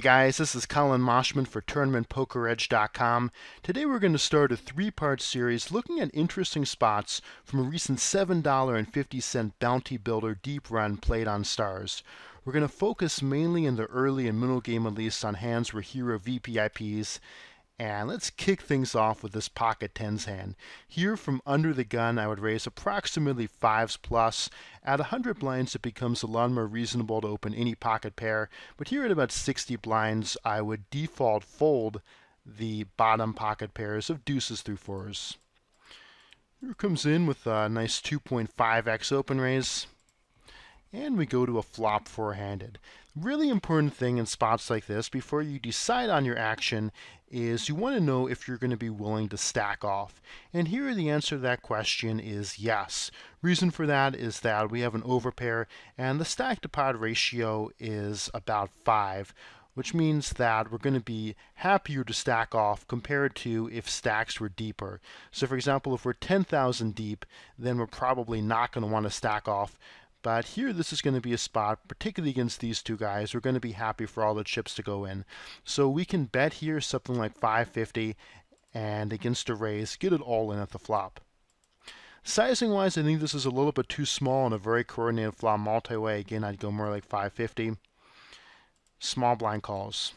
guys, this is Collin Moshman for TournamentPokerEdge.com. Today we're going to start a three-part series looking at interesting spots from a recent $7.50 bounty builder deep run played on stars. We're going to focus mainly in the early and middle game at least on hands where hero VPIPs. And let's kick things off with this pocket tens hand. Here from under the gun, I would raise approximately fives plus. At 100 blinds, it becomes a lot more reasonable to open any pocket pair. But here at about 60 blinds, I would default fold the bottom pocket pairs of deuces through fours. Here comes in with a nice 2.5x open raise. And we go to a flop four-handed. Really important thing in spots like this before you decide on your action is you want to know if you're going to be willing to stack off. And here the answer to that question is yes. Reason for that is that we have an overpair and the stack to pot ratio is about 5, which means that we're going to be happier to stack off compared to if stacks were deeper. So for example, if we're 10,000 deep, then we're probably not going to want to stack off. But here this is going to be a spot, particularly against these two guys, we're going to be happy for all the chips to go in. So we can bet here something like 550 and against a raise, get it all in at the flop. Sizing wise, I think this is a little bit too small in a very coordinated flop multi-way. Again, I'd go more like 550. Small blind calls.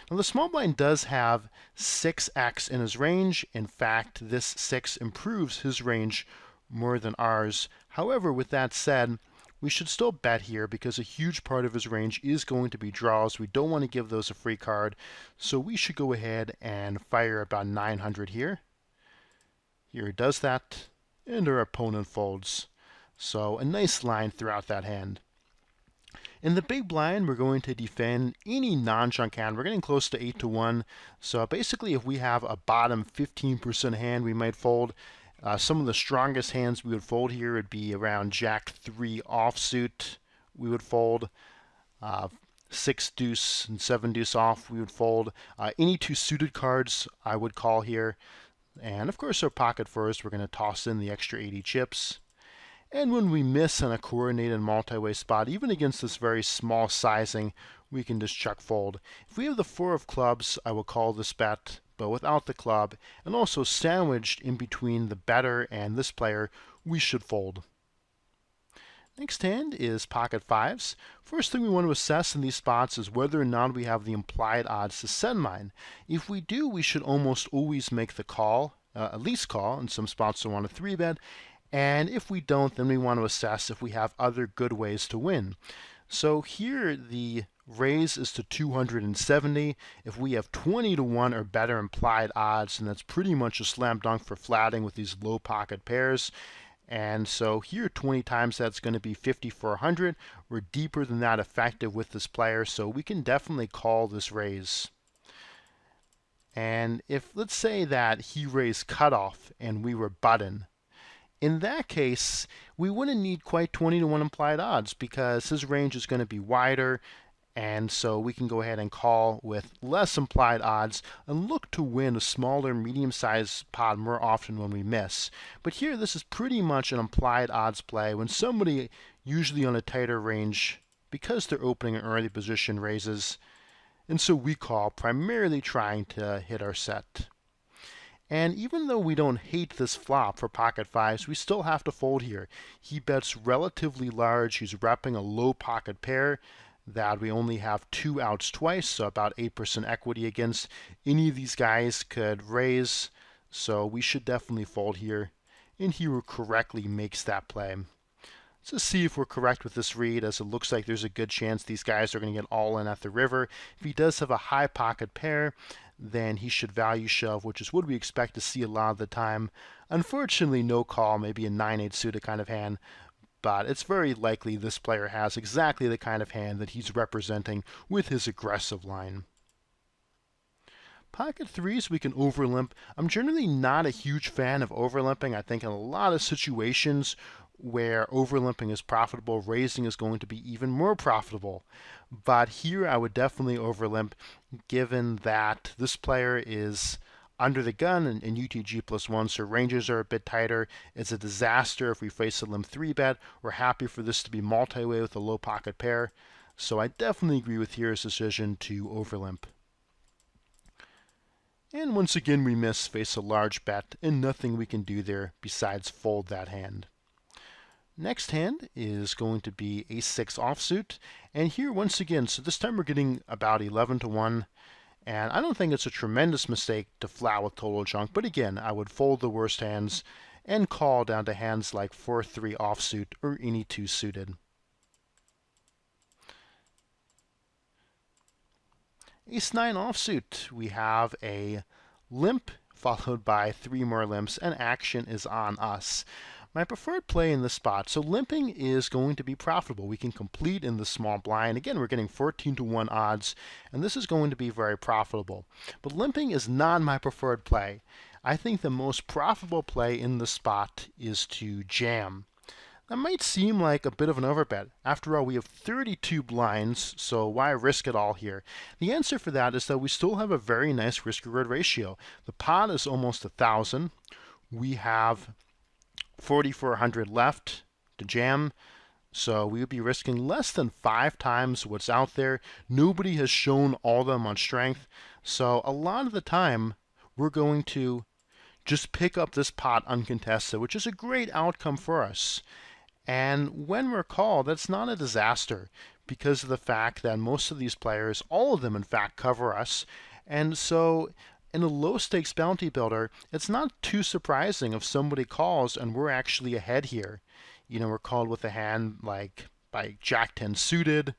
Now the small blind does have 6x in his range. In fact, this 6 improves his range more than ours. However, with that said, we should still bet here because a huge part of his range is going to be draws. We don't want to give those a free card. So we should go ahead and fire about 900 here. Here he does that, and our opponent folds. So a nice line throughout that hand. In the big blind, we're going to defend any non-junk hand. We're getting close to 8 to 1. So basically, if we have a bottom 15% hand, we might fold. Some of the strongest hands we would fold here would be around Jack 3 offsuit. We would fold 6 deuce and 7 deuce off. We would fold any two suited cards I would call here. And of course, our pocket first, we're going to toss in the extra 80 chips. And when we miss on a coordinated multi-way spot, even against this very small sizing, we can just chuck fold. If we have the 4 of clubs, I will call this bet, but without the club, and also sandwiched in between the better and this player, we should fold. Next hand is pocket fives. First thing we want to assess in these spots is whether or not we have the implied odds to send mine. If we do, we should almost always make the call, at least call. In some spots we want to 3-bet. And if we don't, then we want to assess if we have other good ways to win. So here the raise is to 270. If we have 20 to 1 or better implied odds, and that's pretty much a slam dunk for flatting with these low pocket pairs. And so here 20 times that's going to be 5,400. We're deeper than that effective with this player, so we can definitely call this raise. And if let's say that he raised cutoff and we were button, in that case, we wouldn't need quite 20 to 1 implied odds because his range is going to be wider, and so we can go ahead and call with less implied odds and look to win a smaller medium-sized pot more often when we miss. But here this is pretty much an implied odds play when somebody, usually on a tighter range, because they're opening an early position, raises, and so we call, primarily trying to hit our set. And even though we don't hate this flop for pocket fives, we still have to fold here. He bets relatively large. He's repping a low pocket pair that we only have 2 outs twice, so about 8% equity against. Any of these guys could raise, so we should definitely fold here. And he correctly makes that play. Let's just see if we're correct with this read, as it looks like there's a good chance these guys are going to get all in at the river. If he does have a high pocket pair, then he should value shove, which is what we expect to see a lot of the time. Unfortunately, no call, maybe a 9-8 suited kind of hand, but it's very likely this player has exactly the kind of hand that he's representing with his aggressive line. Pocket threes, we can overlimp. I'm generally not a huge fan of overlimping. I think in a lot of situations where overlimping is profitable, raising is going to be even more profitable. But here I would definitely overlimp, given that this player is under the gun in UTG +1, so ranges are a bit tighter. It's a disaster if we face a limp 3-bet. We're happy for this to be multi-way with a low pocket pair. So I definitely agree with here's decision to overlimp. And once again we miss, face a large bet, and nothing we can do there besides fold that hand. Next hand is going to be ace-6 offsuit, and here once again, so this time we're getting about 11 to 1, and I don't think it's a tremendous mistake to flat with total junk, but again, I would fold the worst hands and call down to hands like 4-3 offsuit or any 2 suited. Ace-9 offsuit, we have a limp followed by 3 more limps, and action is on us. My preferred play in this spot, so limping is going to be profitable. We can complete in the small blind. Again, we're getting 14 to 1 odds, and this is going to be very profitable. But limping is not my preferred play. I think the most profitable play in the spot is to jam. That might seem like a bit of an overbet. After all, we have 32 blinds, so why risk it all here? The answer for that is that we still have a very nice risk-reward ratio. The pot is almost 1,000. We have 4,400 left to jam, so we would be risking less than 5 times what's out there. Nobody has shown all that much strength, so a lot of the time we're going to just pick up this pot uncontested, which is a great outcome for us. And when we're called, that's not a disaster because of the fact that most of these players, all of them in fact, cover us. And so in a low stakes bounty builder, it's not too surprising if somebody calls and we're actually ahead here. You know, we're called with a hand like by Jack 10 suited,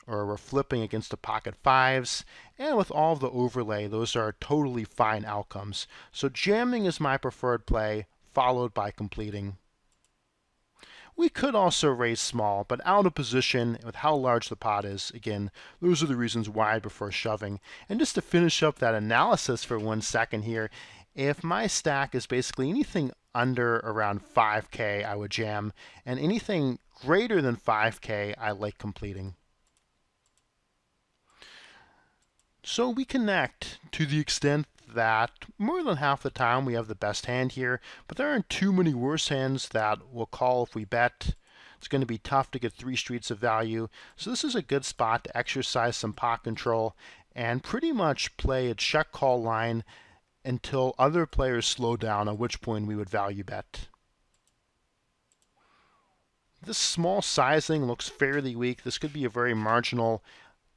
or we're flipping against the pocket fives, and with all of the overlay, those are totally fine outcomes. So jamming is my preferred play, followed by completing. We could also raise small, but out of position with how large the pot is, again, those are the reasons why I prefer shoving. And just to finish up that analysis for 1 second here, if my stack is basically anything under around 5K, I would jam, and anything greater than 5K, I like completing. So we connect to the extent that more than half the time we have the best hand here, but there aren't too many worse hands that will call if we bet. It's going to be tough to get 3 streets of value, so this is a good spot to exercise some pot control and pretty much play a check call line until other players slow down, at which point we would value bet. This small sizing looks fairly weak. This could be a very marginal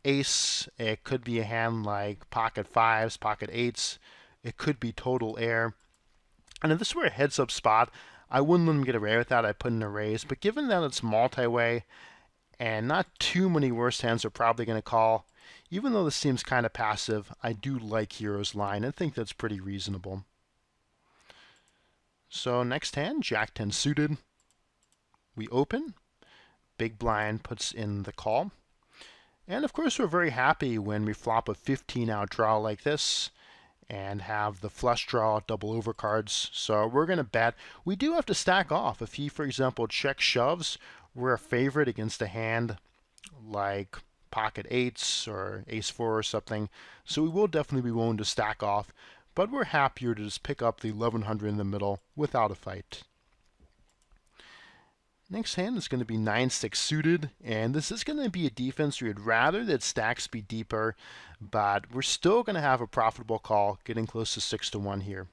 ace. It could be a hand like pocket fives, pocket eights. It could be total air. And if this were a heads up spot, I wouldn't let him get away with that. I'd put in a raise. But given that it's multi-way and not too many worse hands are probably going to call, even though this seems kind of passive, I do like Hero's line and think that's pretty reasonable. So next hand, Jack 10 suited. We open. Big blind puts in the call. And of course we're very happy when we flop a 15 out draw like this and have the flush draw double overcards. So we're going to bet. We do have to stack off. If he, for example, check shoves, we're a favorite against a hand like pocket eights or ace 4 or something. So we will definitely be willing to stack off, but we're happier to just pick up the 1100 in the middle without a fight. Next hand is going to be 9-6 suited, and this is going to be a defense where you'd rather that stacks be deeper, but we're still going to have a profitable call, getting close to 6 to 1 here.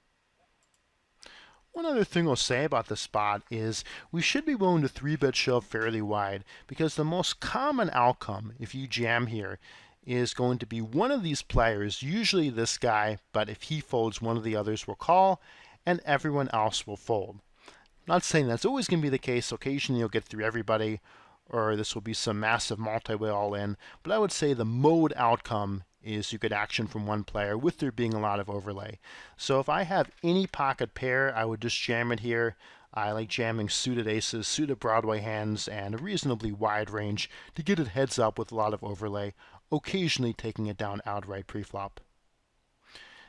One other thing I'll say about this spot is we should be willing to 3-bet shove fairly wide, because the most common outcome if you jam here is going to be one of these players, usually this guy, but if he folds, one of the others will call, and everyone else will fold. Not saying that's always going to be the case. Occasionally you'll get through everybody, or this will be some massive multi-way all-in, but I would say the mode outcome is you get action from one player with there being a lot of overlay. So if I have any pocket pair, I would just jam it here. I like jamming suited aces, suited Broadway hands, and a reasonably wide range to get it heads up with a lot of overlay, occasionally taking it down outright pre-flop.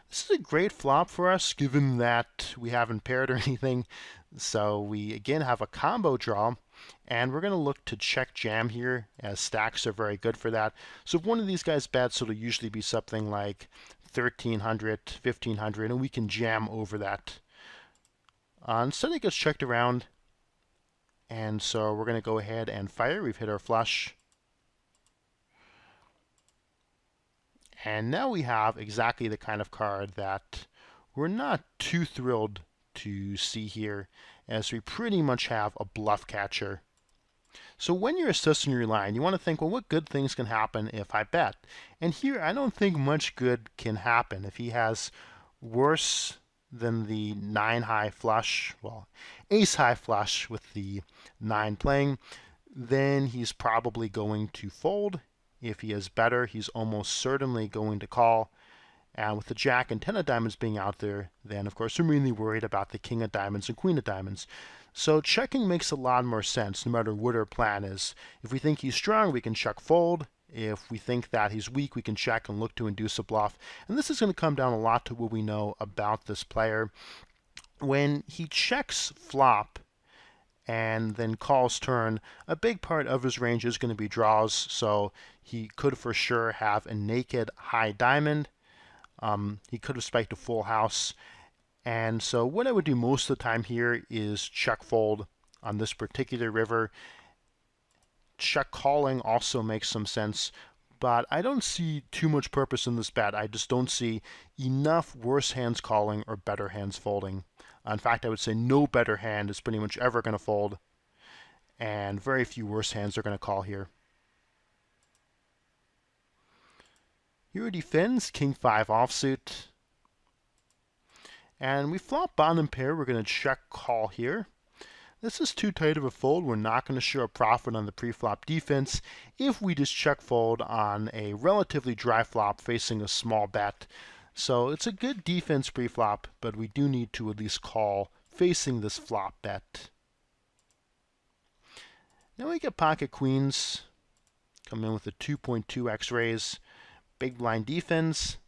This is a great flop for us, given that we haven't paired or anything. So we again have a combo draw, and we're going to look to check jam here, as stacks are very good for that. So if one of these guys bets, it'll usually be something like 1300, 1500, and we can jam over that. Instead it gets checked around, and so we're going to go ahead and fire. We've hit our flush. And now we have exactly the kind of card that we're not too thrilled to see here, as we pretty much have a bluff catcher. So when you're assessing your line, you want to think, well, what good things can happen if I bet? And here, I don't think much good can happen. If he has worse than the 9 high flush, well, ace high flush with the 9 playing, then he's probably going to fold. If he is better, he's almost certainly going to call. And with the jack and 10 of diamonds being out there, then of course we're mainly worried about the king of diamonds and queen of diamonds. So checking makes a lot more sense no matter what our plan is. If we think he's strong, we can check fold. If we think that he's weak, we can check and look to induce a bluff. And this is going to come down a lot to what we know about this player. When he checks flop and then calls turn, a big part of his range is going to be draws. So he could for sure have a naked high diamond. He could have spiked a full house. And so what I would do most of the time here is check fold on this particular river. Check calling also makes some sense, but I don't see too much purpose in this bet. I just don't see enough worse hands calling or better hands folding. In fact, I would say no better hand is pretty much ever going to fold, and very few worse hands are going to call here. Here he defends, king 5 offsuit. And we flop bottom pair. We're going to check call here. This is too tight of a fold. We're not going to show a profit on the pre-flop defense if we just check fold on a relatively dry flop facing a small bet. So it's a good defense pre-flop, but we do need to at least call facing this flop bet. Now we get pocket queens. Come in with a 2.2x raise. Big blind defense.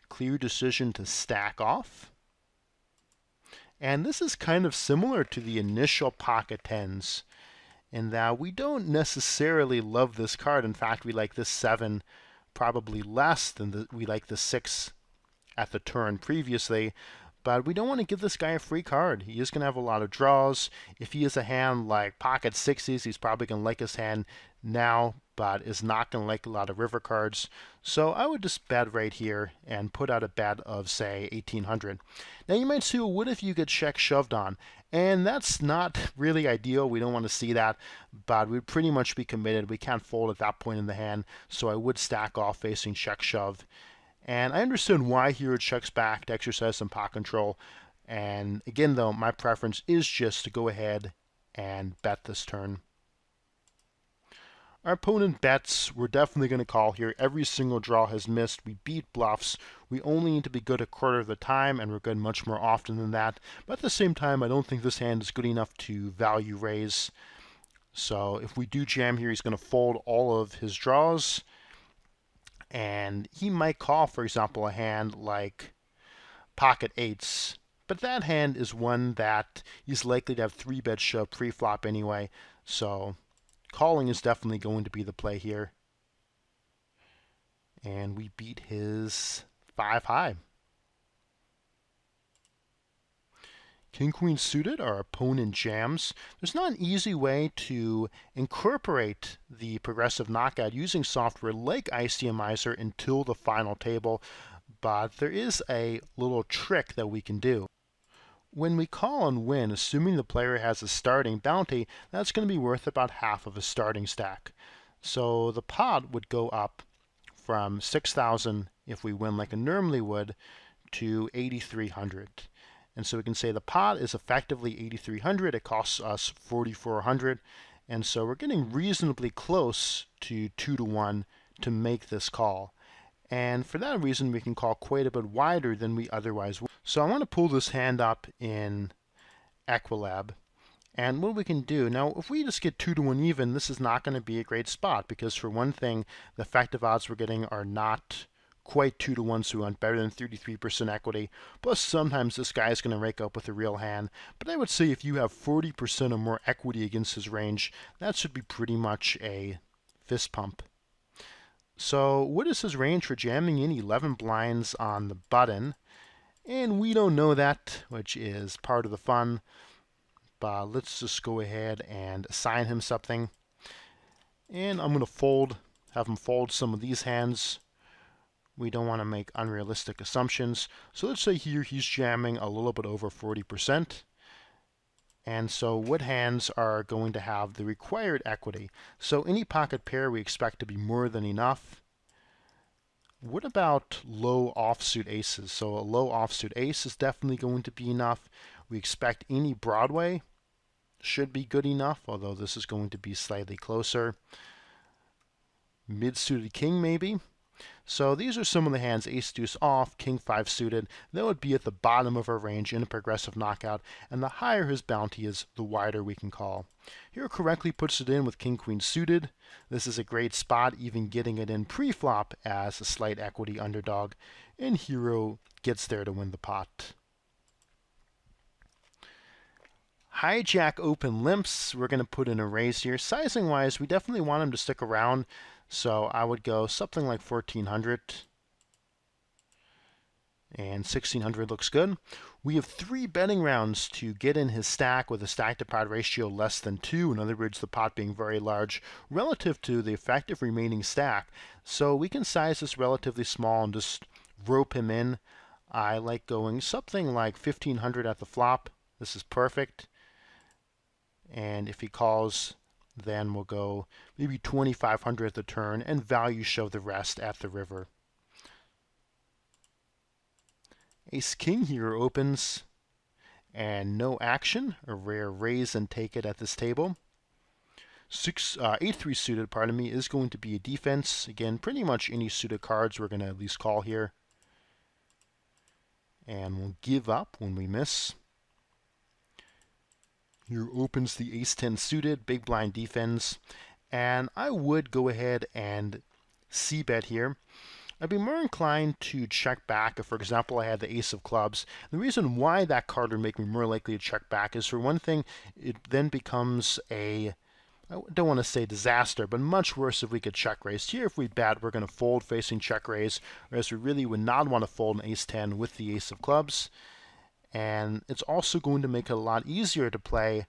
Clear decision to stack off. And this is kind of similar to the initial pocket tens in that we don't necessarily love this card. In fact, we like this 7 probably less than we like the 6 at the turn previously. But we don't want to give this guy a free card. He is going to have a lot of draws. If he is a hand like pocket 60s, he's probably going to like his hand now, but is not going to like a lot of river cards. So I would just bet right here and put out a bet of, say, 1800. Now you might say, well, what if you get check shoved on? And that's not really ideal. We don't want to see that, but we'd pretty much be committed. We can't fold at that point in the hand, so I would stack off facing check shove. And I understand why here it checks back to exercise some pot control. And again, though, my preference is just to go ahead and bet this turn. Our opponent bets. We're definitely going to call here. Every single draw has missed. We beat bluffs. We only need to be good a quarter of the time, and we're good much more often than that. But at the same time, I don't think this hand is good enough to value raise. So if we do jam here, he's going to fold all of his draws. And he might call, for example, a hand like pocket 8s. But that hand is one that he's likely to have 3-bet shove pre-flop anyway. So calling is definitely going to be the play here. And we beat his 5 high. King Queen suited, our opponent jams. There's not an easy way to incorporate the progressive knockout using software like ICMizer until the final table, but there is a little trick that we can do. When we call on win, assuming the player has a starting bounty, that's going to be worth about half of a starting stack. So the pot would go up from 6,000 if we win like it normally would to 8,300. And so we can say the pot is effectively 8,300. It costs us 4,400. And so we're getting reasonably close to 2-to-1 to make this call. And for that reason, we can call quite a bit wider than we otherwise would. So I want to pull this hand up in Equilab. And what we can do, now if we just get 2-to-1 even, this is not going to be a great spot because for one thing, the effective odds we're getting are not quite 2-to-1, so we want better than 33% equity. Plus, sometimes this guy is going to rake up with a real hand. But I would say if you have 40% or more equity against his range, that should be pretty much a fist pump. So what is his range for jamming in 11 blinds on the button? And we don't know that, which is part of the fun. But let's just go ahead and assign him something. And I'm going to have him fold some of these hands. We don't want to make unrealistic assumptions. So let's say here he's jamming a little bit over 40%. And so what hands are going to have the required equity? So any pocket pair we expect to be more than enough. What about low offsuit aces? So a low offsuit ace is definitely going to be enough. We expect any Broadway should be good enough, although this is going to be slightly closer. Mid-suited king maybe. So these are some of the hands: ace deuce off, king 5 suited. That would be at the bottom of our range in a progressive knockout, and the higher his bounty is, the wider we can call. Here correctly puts it in with king queen suited. This is a great spot, even getting it in pre-flop as a slight equity underdog, and hero gets there to win the pot. Hijack open limps. We're going to put in a raise here. Sizing wise, we definitely want him to stick around, so I would go something like 1400, and 1600 looks good. We have 3 betting rounds to get in his stack with a stack to pot ratio less than 2. In other words, the pot being very large relative to the effective remaining stack. So we can size this relatively small and just rope him in. I like going something like 1500 at the flop. This is perfect. And if he calls, then we'll go maybe 2500 at the turn and value shove the rest at the river. Ace king here opens, and no action, a rare raise and take it at this table. 8-3 suited, pardon me, is going to be a defense. Again, pretty much any suited cards we're going to at least call here. And we'll give up when we miss. Here opens the ace 10 suited, big blind defense, and I would go ahead and c-bet here. I'd be more inclined to check back if, for example, I had the ace of clubs. The reason why that card would make me more likely to check back is, for one thing, it then becomes a, I don't want to say disaster, but much worse if we could check raise. Here, if we bet, we're going to fold facing check raise, whereas we really would not want to fold an ace 10 with the ace of clubs. And it's also going to make it a lot easier to play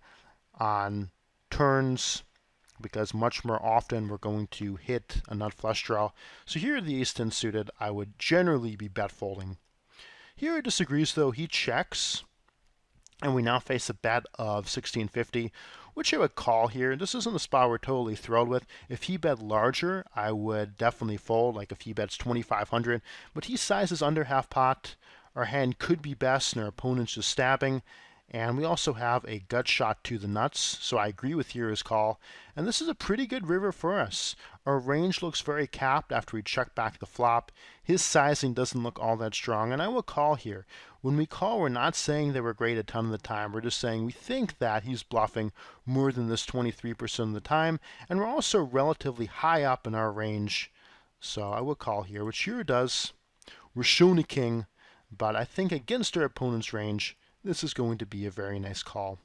on turns, because much more often we're going to hit a nut flush draw. So here the ace 10 suited, I would generally be bet folding. Here it disagrees though. He checks, and we now face a bet of 1650, which I would call here. This isn't a spot we're totally thrilled with. If he bet larger, I would definitely fold, like if he bets 2500, but he sizes under half pot. Our hand could be best and our opponent's just stabbing. And we also have a gut shot to the nuts, so I agree with hero's call. And this is a pretty good river for us. Our range looks very capped after we check back the flop. His sizing doesn't look all that strong, and I will call here. When we call, we're not saying that we're great a ton of the time. We're just saying we think that he's bluffing more than this 23% of the time, and we're also relatively high up in our range. So I will call here, which hero does. We're shown a king, but I think against our opponent's range, this is going to be a very nice call.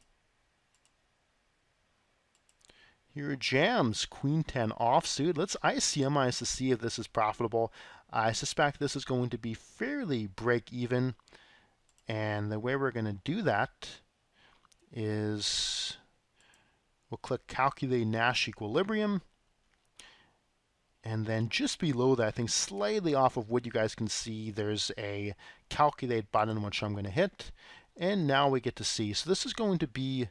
Here are jams, queen 10 offsuit. Let's ICMize to see if this is profitable. I suspect this is going to be fairly break even. And the way we're going to do that is we'll click calculate Nash equilibrium. And then just below that, I think slightly off of what you guys can see, there's a calculate button which I'm going to hit. And now we get to see. So this is going to be,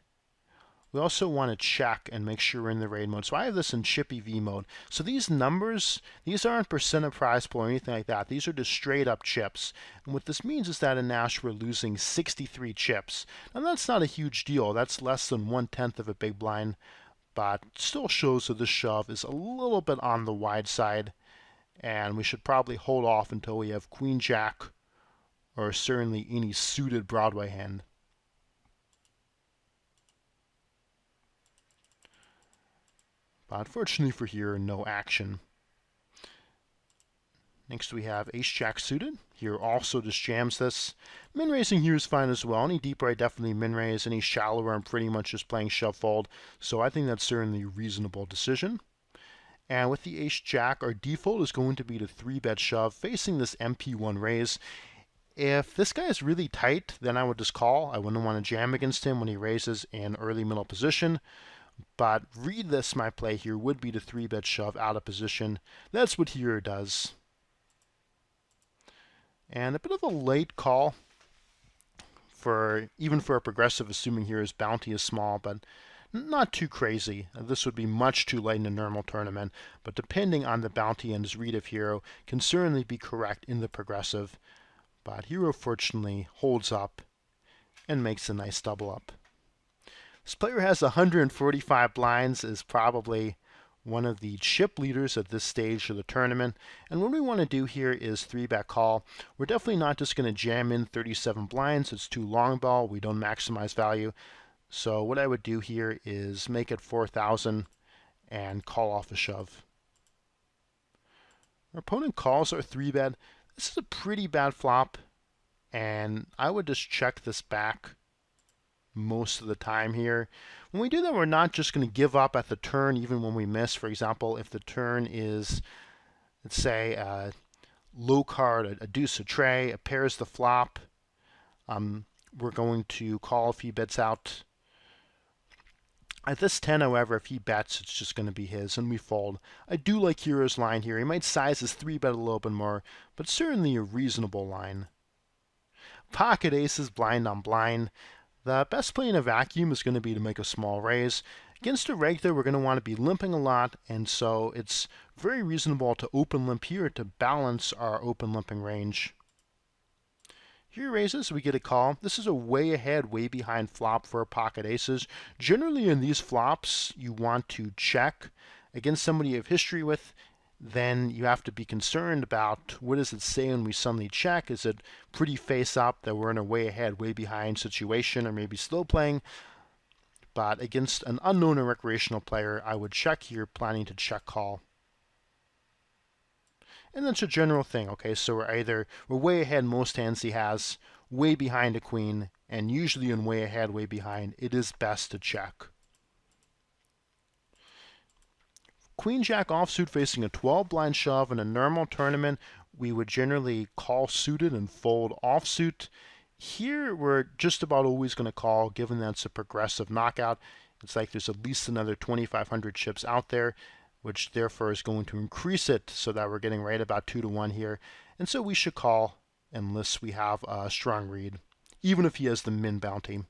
we also want to check and make sure we're in the raid mode. So I have this in chip EV mode. So these numbers, these aren't percent of prize pool or anything like that. These are just straight up chips. And what this means is that in Nash we're losing 63 chips. Now that's not a huge deal. That's less than 1/10 of a big blind, but still shows that this shove is a little bit on the wide side. And we should probably hold off until we have queen jack, or certainly any suited Broadway hand. But unfortunately for here, no action. Next we have ace-jack suited. Here also just jams this. Min-raising here is fine as well. Any deeper I definitely min-raise. Any shallower I'm pretty much just playing shove-fold. So I think that's certainly a reasonable decision. And with the ace-jack, our default is going to be to 3-bet shove facing this MP1 raise. If this guy is really tight, then I would just call. I wouldn't want to jam against him when he raises in early middle position. But read this, my play here would be to 3-bet shove out of position. That's what hero does. And a bit of a late call for even for a progressive, assuming here his bounty is small, but not too crazy. This would be much too late in a normal tournament, but depending on the bounty and his read of hero, can certainly be correct in the progressive. But hero fortunately holds up and makes a nice double up. This player has 145 blinds, is probably one of the chip leaders at this stage of the tournament. And what we want to do here is 3-bet call. We're definitely not just going to jam in 37 blinds. It's too long ball. We don't maximize value. So what I would do here is make it 4,000 and call off a shove. Our opponent calls our 3-bet. This is a pretty bad flop, and I would just check this back most of the time here. When we do that, we're not just going to give up at the turn even when we miss. For example, if the turn is, let's say, a low card, a deuce, a tray, a pair is the flop, we're going to call if he bets out. At this 10, however, if he bets, it's just going to be his, and we fold. I do like hero's line here. He might size his 3-bet a little bit more, but certainly a reasonable line. Pocket aces, blind on blind. The best play in a vacuum is going to be to make a small raise. Against a regular, we're going to want to be limping a lot, and so it's very reasonable to open limp here to balance our open limping range. Here raises, we get a call. This is a way ahead, way behind flop for pocket aces. Generally in these flops, you want to check against somebody you have history with. Then you have to be concerned about what does it say when we suddenly check. Is it pretty face up that we're in a way ahead, way behind situation, or maybe slow playing? But against an unknown or recreational player, I would check here, planning to check call. And that's a general thing, okay? So we're way ahead most hands he has, way behind a queen, and usually in way ahead, way behind, it is best to check. Queen Jack offsuit facing a 12 blind shove in a normal tournament, we would generally call suited and fold offsuit. Here we're just about always going to call, given that it's a progressive knockout. It's like there's at least another 2,500 chips out there, which therefore is going to increase it so that we're getting right about 2-1 here. And so we should call unless we have a strong read, even if he has the min bounty.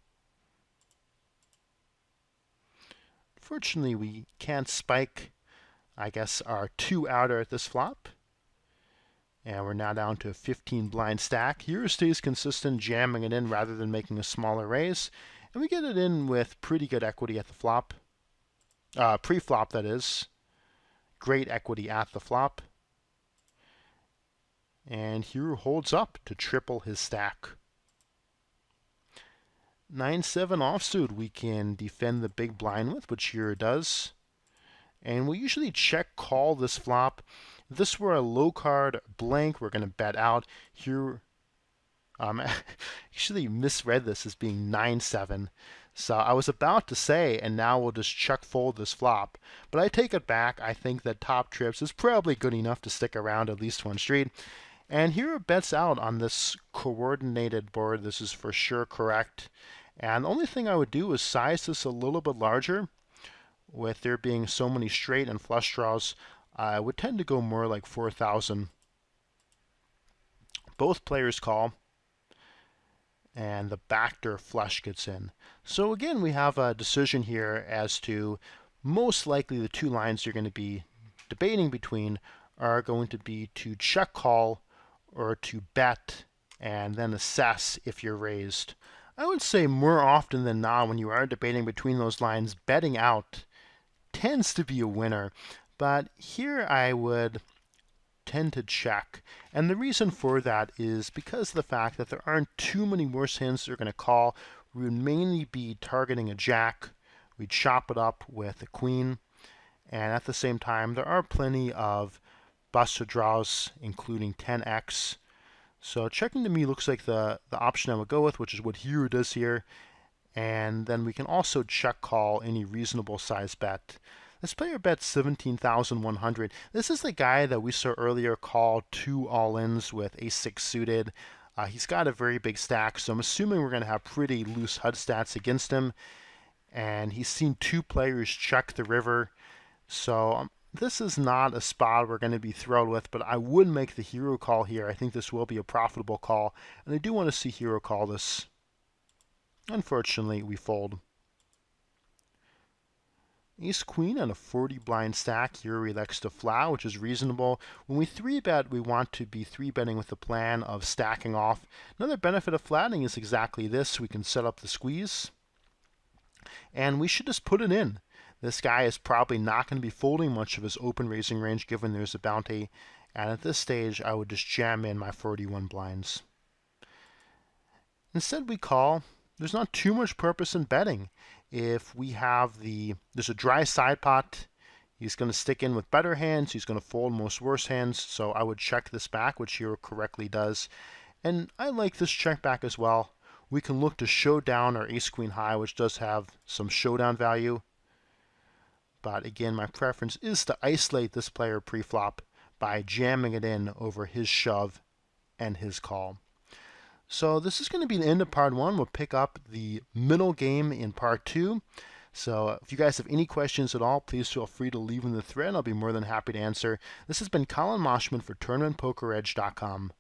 Fortunately, we can't spike, I guess, our 2-outer at this flop. And we're now down to a 15 blind stack. Here stays consistent, jamming it in rather than making a smaller raise. And we get it in with pretty good equity at the flop. Pre-flop, that is. Great equity at the flop. And hero holds up to triple his stack. 9-7 offsuit we can defend the big blind with, which hero does. And we usually check call this flop. If this were a low card blank, we're going to bet out. Here, actually misread this as being 9-7. So I was about to say, and now we'll just check fold this flop. But I take it back. I think that top trips is probably good enough to stick around at least one street. And here bets out on this coordinated board. This is for sure correct. And the only thing I would do is size this a little bit larger. With there being so many straight and flush draws, I would tend to go more like 4,000. Both players call, and the backdoor flush gets in. So again, we have a decision here as to most likely the two lines you're going to be debating between are going to be to check call or to bet and then assess if you're raised. I would say more often than not when you are debating between those lines, betting out tends to be a winner. But here I would tend to check. And the reason for that is because of the fact that there aren't too many worse hands that are going to call. We would mainly be targeting a jack. We'd chop it up with a queen. And at the same time, there are plenty of buster draws, including 10x. So checking to me looks like the option I would go with, which is what hero does here. And then we can also check call any reasonable size bet. This player bets 17,100. This is the guy that we saw earlier call 2 all-ins with ace-6 suited. He's got a very big stack, so I'm assuming we're going to have pretty loose HUD stats against him. And he's seen 2 players check the river. So This is not a spot we're going to be thrilled with, but I would make the hero call here. I think this will be a profitable call, and I do want to see hero call this. Unfortunately, we fold. Ace Queen on a 40 blind stack. Here he elects to flat, which is reasonable. When we 3-bet, we want to be 3-betting with the plan of stacking off. Another benefit of flattening is exactly this. We can set up the squeeze, and we should just put it in. This guy is probably not going to be folding much of his open raising range given there's a bounty, and at this stage I would just jam in my 41 blinds. Instead we call. There's not too much purpose in betting. If we have there's a dry side pot, he's going to stick in with better hands, he's going to fold most worse hands, so I would check this back, which hero correctly does. And I like this check back as well. We can look to show down our ace queen high, which does have some showdown value. But again, my preference is to isolate this player pre-flop by jamming it in over his shove and his call. So this is going to be the end of part 1. We'll pick up the middle game in part 2. So if you guys have any questions at all, please feel free to leave in the thread. I'll be more than happy to answer. This has been Collin Moshman for TournamentPokerEdge.com.